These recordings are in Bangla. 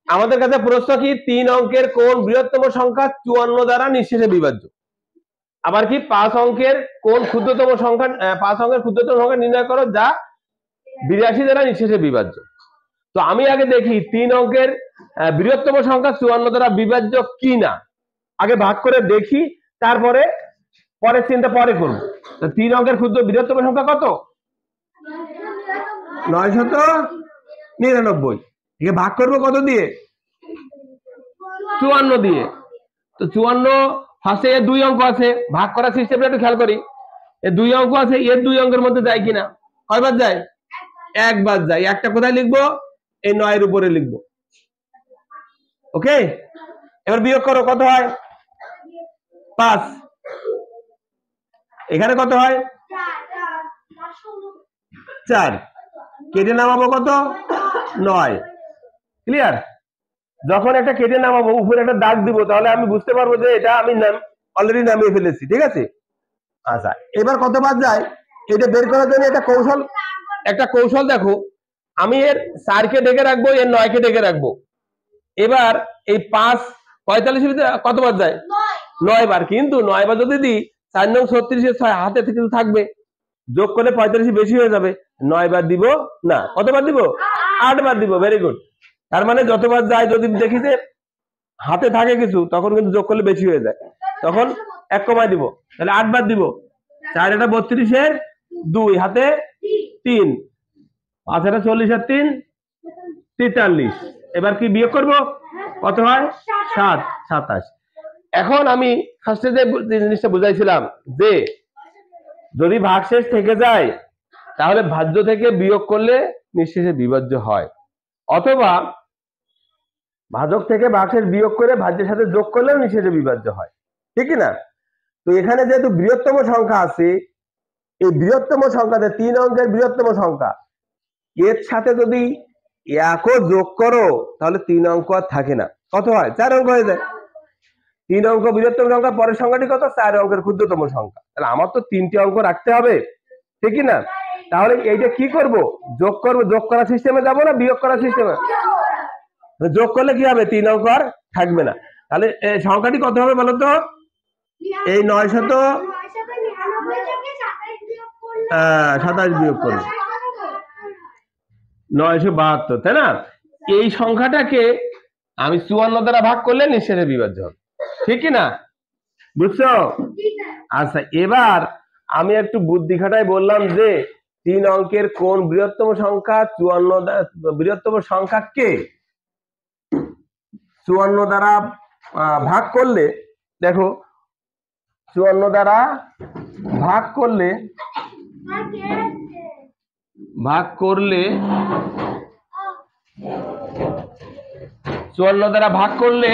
আমাদের কাছে প্রশ্ন কি 3 অঙ্কের কোন বৃহত্তম সংখ্যা 54 দ্বারা নিঃশেষে বিভাজ্য। আবার কি 5 অঙ্কের কোন ক্ষুদ্রতম সংখ্যা 5 অঙ্কের ক্ষুদ্রতম সংখ্যা নির্ণয় করো যা 82 দ্বারা নিঃশেষে বিভাজ্য। তো আমি আগে দেখি 3 অঙ্কের বৃহত্তম সংখ্যা 54 দ্বারা বিভাজ্য কি না, আগে ভাগ করে দেখি, তারপরে পরের চিন্তা পরে করব। তো 3 অঙ্কের ক্ষুদ্র বৃহত্তম সংখ্যা কত? 999। একে ভাগ করবো কত দিয়ে? 54 দিয়ে। তো 54 ফার্স্টে এর 2 অঙ্ক আছে, ভাগ করার সিস্টেমটা একটু খেয়াল করি। এর 2 অঙ্ক আছে, এর 2 অঙ্কের মধ্যে যায় কিনা? কয়বার যায়? একবার যায়। একটা কোথায় লিখবো? এই 9 এর উপরে লিখবো। ওকে, এবার বিয়োগ করো, কত হয়? 5। এখানে কত হয়? 4। কেটে নামাবো কত? 9। ক্লিয়ার? যখন একটা কেটে নামাবো উপরে একটা দাগ দিব, তাহলে আমি বুঝতে পারবো যে এটা আমি অলরেডি নামিয়ে ফেলেছি। ঠিক আছে? আচ্ছা, এবার কতবার যায় এটা বের করার জন্য একটা কৌশল দেখো। আমি এর 4 কে ডেকে রাখবো, এর 9 কে ডেকে রাখবো। এবার এই 5 45 কতবার যায়? 9 বার। কিন্তু 9 বার যদি দিই 4 9 36 এর 6 হাতে কিন্তু থাকবে, যোগ করলে 45 বেশি হয়ে যাবে। 9 বার দিব না, কতবার দিব? 8 বার দিব। Very good. তার মানে যতবার যায় যদি দেখি যে হাতে থাকে কিছু, তখন কিন্তু যোগ করলে বেশি হয়ে যায়, তখন 1 কমায় দিব। তাহলে 8 বার দিব। 4 এটা 32 এর 2 হাতে 3, 5 এটা 40 আর 3 43। এবার কি বিয়োগ করব? কত হয়? 7 27। এখন আমি ফার্স্টে যে জিনিসটা বুঝাইছিলাম যে যদি ভাগশেষ থেকে যায় তাহলে ভাজ্য থেকে বিয়োগ করলে নিঃশেষে বিভাজ্য হয়, অথবা ভাজক থেকে ভাগশেষ বিয়োগ করে ভাজ্যের সাথে যোগ করলেও নিঃশেষে বিভাজ্য হয়। ঠিক না? তো এখানে যেহেতু বৃহত্তম সংখ্যা আছে, এই বৃহত্তম সংখ্যাতে 3 অঙ্কের বৃহত্তম সংখ্যা এর সাথে যদি একও যোগ করো তাহলে 3 অঙ্ক আর থাকে না। কত হয়? 4 অঙ্ক হয়ে যায়। 3 অঙ্ক বৃহত্তম সংখ্যা, পরের সংখ্যাটি কত? 4 অঙ্কের ক্ষুদ্রতম সংখ্যা। তাহলে আমার তো 3টে অঙ্ক রাখতে হবে, ঠিক না? তাহলে এইটা কি করব? যোগ করব। যোগ করার সিস্টেমে যাব না বিয়োগ করার সিস্টেমে? যোগ করলে কি হবে? 3 অঙ্ক আর থাকবে না। তাহলে সংখ্যাটি কত হবে বলো তো? এই 927 বিয়োগ করলে 972, তাই না? এই সংখ্যাটাকে আমি 54 দ্বারা ভাগ করলে নিঃশেষে বিভাজ্য হবে, ঠিক কি না? বুঝছো? আচ্ছা, এবার আমি একটু বুদ্ধি খাটাই বললাম যে 3 অঙ্কের কোন বৃহত্তম সংখ্যা 54 বৃহত্তম সংখ্যাকে 54 দ্বারা ভাগ করলে, দেখো 54 দ্বারা ভাগ করলে 54 দ্বারা ভাগ করলে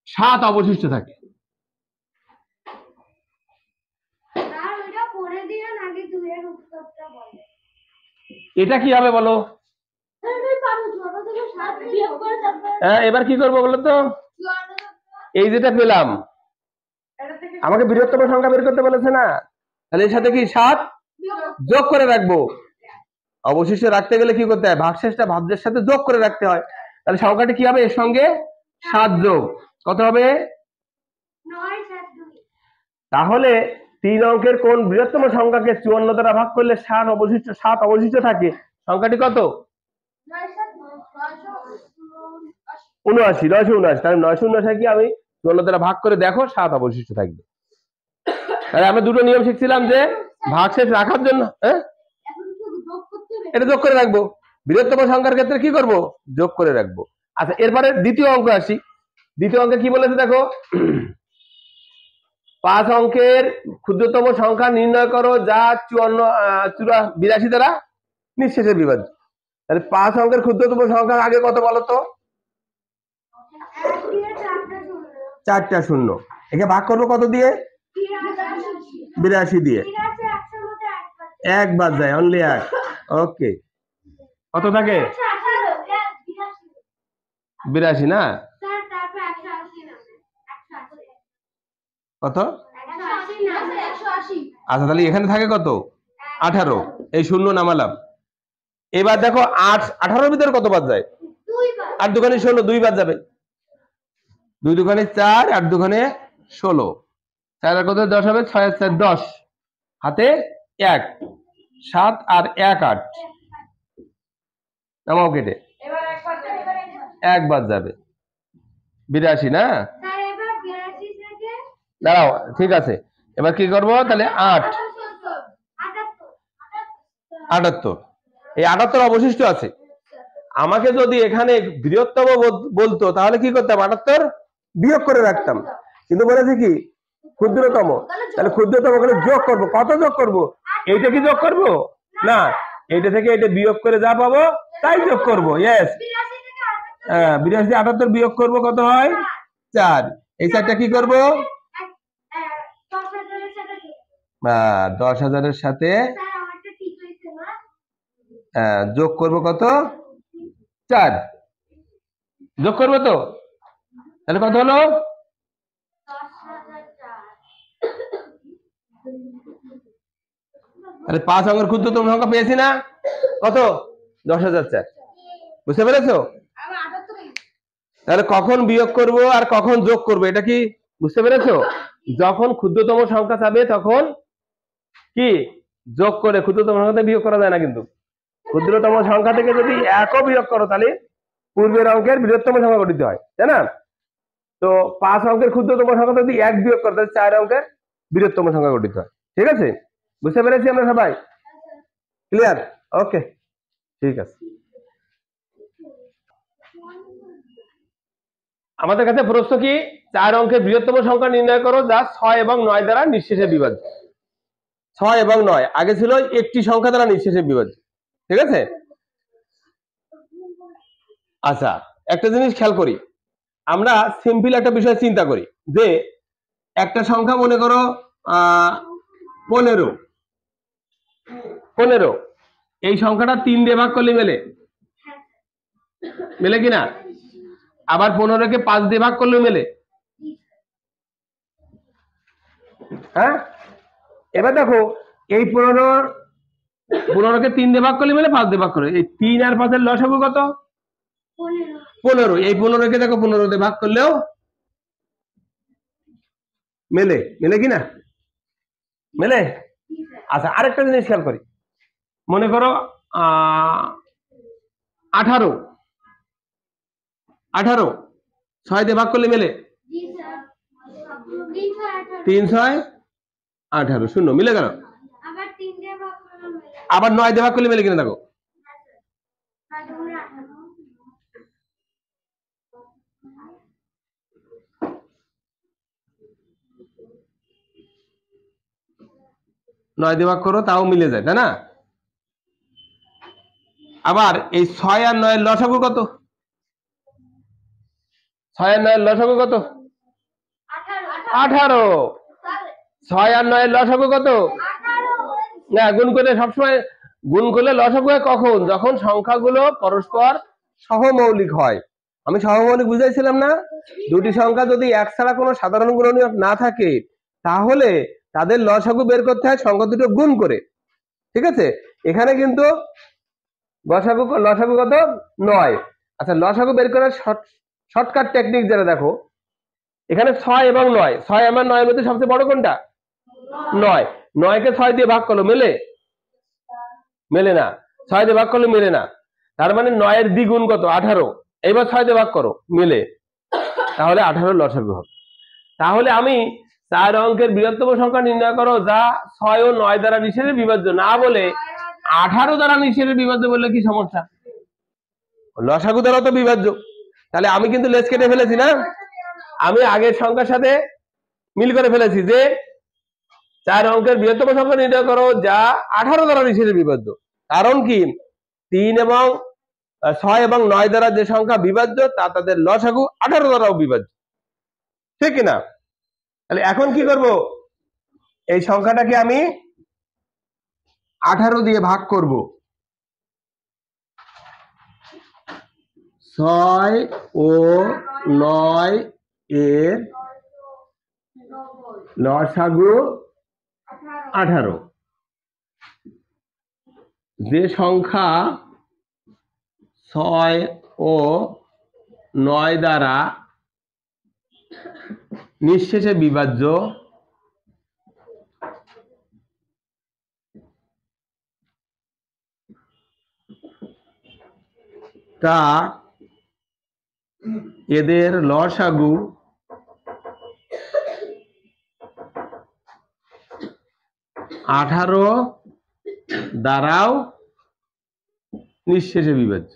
7 অবশিষ্ট থাকে। এটা কি হবে বলো? হ্যাঁ, এবার কি করবো বলো তো? এই যেটা পেলাম, আমাকে বৃহত্তম সংখ্যা বের করতে বলেছে না, তাহলে এর সাথে কি 7 যোগ করে রাখবো। অবশিষ্ট রাখতে গেলে কি করতে হয়? ভাগশেষটা ভাজ্যের সাথে যোগ করে রাখতে হয়। তাহলে সংখ্যাটি কি হবে? এর সঙ্গে 7 যোগ কত হবে? 9। তাহলে 3 অঙ্কের কোন বৃহত্তম সংখ্যাকে 54 দ্বারা ভাগ করলে 7 অবশিষ্ট থাকে? সংখ্যাটি কত? 79। তাহলে 979 কি আমি 54 দ্বারা ভাগ করে দেখো 7 অবশিষ্ট থাকবে। তাহলে আমরা দুটো নিয়ম শিখছিলাম যে ভাগশেষ রাখার জন্য এটা যোগ করে রাখবো, বৃহত্তম সংখ্যার ক্ষেত্রে কি করব? যোগ করে রাখবো। আচ্ছা, এরপরে দ্বিতীয় অঙ্ক আসি। দ্বিতীয় অঙ্কে কি বলেছে দেখো, 5 অঙ্কের ক্ষুদ্রতম সংখ্যা নির্ণয় করো যা 82 দ্বারা নিঃশেষে বিভাজ্য। তাহলে 5 অঙ্কের ক্ষুদ্রতম সংখ্যা আগে কত বলো তো? 4টা শূন্য। একে ভাগ করবো কত দিয়ে? 82 দিয়ে। 1 বাদ যায়, অনলি 1। ওকে, কত থাকে? 82 না? কত? আচ্ছা, তাহলে এখানে থাকে কত? 18। এই শূন্য নামালাম। এবার দেখো 8 18 ভিতরে কত বাদ যায়? 8 দুগুণে 16, 2 বাদ যাবে। 2 দুগুণে 4, 8 দুগুণে 16, 4 আর কত 10 হবে, 6 আর 4 10, হাতে 1, 7 আর 1 8, নামাও কেটে, 1 বাদ যাবে, 82 না? দাঁড়াও, ঠিক আছে, এবার কি করব তাহলে? 8 78, এই 78 অবশিষ্ট আছে। আমাকে যদি এখানে বৃহত্তম বলতো তাহলে কি করতাম? 78 বিয়োগ করে রাখতাম, কিন্তু বলেছে কি ক্ষুদ্রতম, তাহলে ক্ষুদ্রতম করে যোগ করব। কত যোগ করব? এইটা কি যোগ করব না, এইটা থেকে এটা বিয়োগ করে যা পাবো তাই যোগ করব। ইয়েস, 82 78 বিয়োগ করব, কত হয়? 4। এই 4টা কি করব? 10,000-এর সাথে যোগ করব, কত? 4 যোগ করবো তো, তাহলে কত হলো? তাহলে 5 অঙ্কের ক্ষুদ্রতম সংখ্যা পেয়েছি না? কত? 10,004। বুঝতে পেরেছো? তাহলে কখন বিয়োগ করব আর কখন যোগ করব এটা কি বুঝতে পেরেছো? যখন ক্ষুদ্রতম সংখ্যা চাবে তখন কি যোগ করে, ক্ষুদ্রতম সংখ্যা থেকে বিয়োগ করা যায় না। কিন্তু ক্ষুদ্রতম সংখ্যা থেকে যদি 1ও বিয়োগ করো তাহলে পূর্বের অঙ্কের বৃহত্তম সংখ্যা গঠিত হয়, তাই না? তো 5 অঙ্কের ক্ষুদ্রতম সংখ্যা যদি 1 বিয়োগ করো তাহলে 4 অঙ্কের বৃহত্তম সংখ্যা গঠিত হয়। ঠিক আছে? বুঝতে পেরেছি আমরা সবাই? ক্লিয়ার? ওকে, ঠিক আছে। আমাদের কাছে প্রশ্ন কি? 4 অঙ্কের বৃহত্তম সংখ্যা নির্ণয় করো যা 6 এবং 9 দ্বারা নিঃশেষে বিভাজ্য। 6 এবং 9 আগে ছিল একটি সংখ্যা দ্বারা নিঃশেষে বিভাজ্য। ঠিক আছে? আচ্ছা, একটা জিনিস খেয়াল করি, আমরা সিম্পল একটা বিষয় চিন্তা করি যে একটা সংখ্যা মনে করো 15, এই সংখ্যাটা 3 দিয়ে ভাগ করলে মেলে, মেলে কিনা? আবার 15কে 5 দিয়ে ভাগ করলে মেলে। হ্যাঁ, এবার দেখো এই 15কে 3 দিয়ে ভাগ করলে মেলে, 5 দিয়ে ভাগ করলে, এই 3 আর 5 এর লসাগু কত? 15। এই 15কে দেখো 15 দিয়ে ভাগ করলেও মেলে, মেলে কিনা? মেলে। আচ্ছা, আরেকটা জিনিস খেয়াল করি, মনে করো 18, 6 দিয়ে ভাগ করলে মেলে, 3 6 18, শূন্য, মিলে গেল। আবার 9 দিয়ে ভাগ করলে মেলে কিনা দেখো, 9 দিয়ে ভাগ করো তাও মিলে যায়, তাই না? আবার এই 6 আর 9 এর লসাগু কত? 6 আর 9 এর লসাগু কত? 18। 6 আর 9 এর লসাগু কত? না, গুণ করলে সবসময় গুণ করলে লসাগু হয় কখন? যখন সংখ্যাগুলো পরস্পর সহমৌলিক হয়। আমি সহমৌলিক বুঝাইছিলাম না? দুটি সংখ্যা যদি এক ছাড়া কোনো সাধারণ গুণনীয়ক না থাকে তাহলে তাদের লসাগু বের করতে হয় সংখ্যা দুটো গুণ করে। ঠিক আছে? এখানে কিন্তু লসাগু কত? 9। আচ্ছা, লসাগু বের করার শর্টকাট টেকনিক যেটা দেখো, এখানে 6 এবং 9, 6 এবং 9 এর মধ্যে সবচেয়ে বড় কোনটা? 9। 9কে 6 দিয়ে ভাগ করলো, মেলে? মেলে না। 6 দিয়ে ভাগ করলে মেলে না, তার মানে 9 এর দ্বিগুণ কত? 18। এইবার 6 দিয়ে ভাগ করো, মেলে, তাহলে 18 লসাগু হবে। তাহলে আমি 4 অঙ্কের বৃহত্তম সংখ্যা নির্ণয় করো যা 6 ও 9 দ্বারা নিঃশেষে বিভাজ্য না বলে 18 দ্বারা নিঃশেষে বিভাজ্য বললে কি সমস্যা? লসাগু দ্বারা তো বিভাজ্য, তাহলে আমি কিন্তু লেজ কেটে ফেলেছি না? আমি আগের সংখ্যার সাথে মিল করে ফেলেছি যে 4 অঙ্কের বৃহত্তম সংখ্যা নির্ণয় করো যা 18 দ্বারা নিঃশেষে বিভাজ্য। কারণ কি 3 এবং 6 এবং 9 দ্বারা যে সংখ্যা বিভাজ্য তা তাদের লসাগু 18 দ্বারাও বিভাজ্য। ঠিক কিনা? তাহলে এখন কি করব? এই সংখ্যাটাকে আমি 18 দিয়ে ভাগ করব। 6 ও 9 এর লসাগু 18। যে সংখ্যা 6 ও 9 দ্বারা নিঃশেষে বিভাজ্য তা এদের লসাগু 18 দ্বারাও নিঃশেষে বিভাজ্য।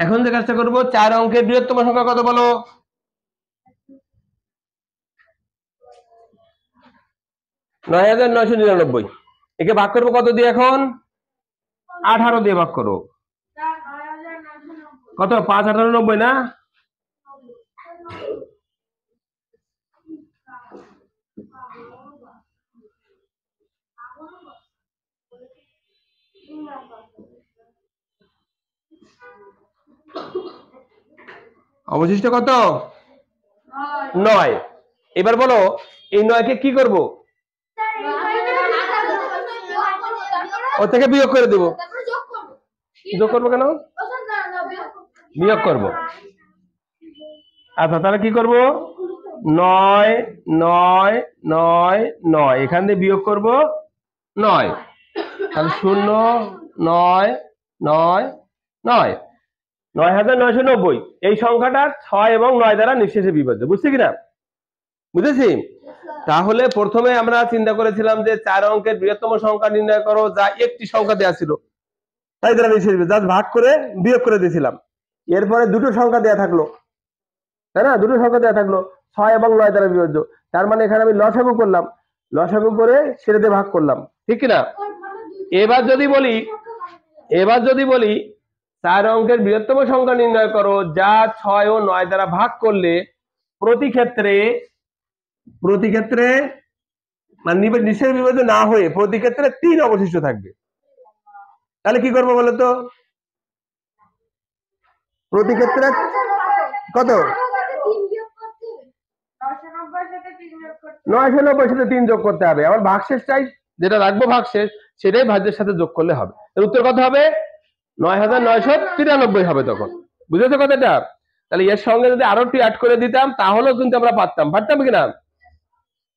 এখন যে কাজটা করবো, 4 অঙ্কের বৃহত্তম সংখ্যা কত বলো? 9999। একে ভাগ করবো কত দিয়ে? এখন 18 দিয়ে ভাগ করো। কত? 5 18 90 না? অবশিষ্ট কত? 9। এবার বলো এই 9 কে কি করব? ও থেকে বিয়োগ করে দেব। যোগ করবো কেন? বিয়োগ করব। আচ্ছা তাহলে কি করব? 9 9 9 9, এখান দিয়ে বিয়োগ করব 9, তাহলে 0 9 9 9 9990। এই সংখ্যাটা 6 এবং 9 দ্বারা নিঃশেষে বিভাজ্য। বুঝছি কিনা? বুঝেছি? তাহলে প্রথমে আমরা চিন্তা করেছিলাম যে 4 অঙ্কের বৃহত্তম সংখ্যা নির্ণয় করো, যা একটি সংখ্যা দেওয়া ছিল, তাই দ্বারা নিঃশেষে জাস্ট ভাগ করে বিয়োগ করে দিয়েছিলাম। এরপরে দুটো সংখ্যা দেওয়া থাকলো, তাই না? দুটো সংখ্যা দেওয়া থাকলো 6 এবং 9 দ্বারা বিভাজ্য। তার মানে এখানে আমি লসাগু করলাম, লসাগু করে সেটা দিয়ে ভাগ করলাম, ঠিক কিনা? এবার যদি বলি 4 অঙ্কের বৃহত্তম সংখ্যা নির্ণয় করো, যা 6 ও 9 দ্বারা ভাগ করলে প্রতি ক্ষেত্রে মানে নিঃশেষে বিভাজ্য না হয়ে প্রতি ক্ষেত্রে 3 অবশিষ্ট থাকবে। তাহলে কি করবো বলো তো? প্রতি ক্ষেত্রে কত? 990 সাথে 3 যোগ করতে হবে। আমার ভাগশেষ চাই, যেটা রাখবো ভাগশেষ সেটাই ভাজ্যের সাথে যোগ করলে হবে। এর উত্তর কত হবে? 9993 হবে তখন। বুঝেছো কথাটা? তাহলে এর সঙ্গে যদি আরো একটু অ্যাড করে দিতাম তাহলেও কিন্তু আমরা পারতাম কিনা?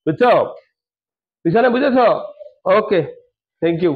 বুঝছো? পিছনে বুঝেছো? ওকে, থ্যাংক ইউ।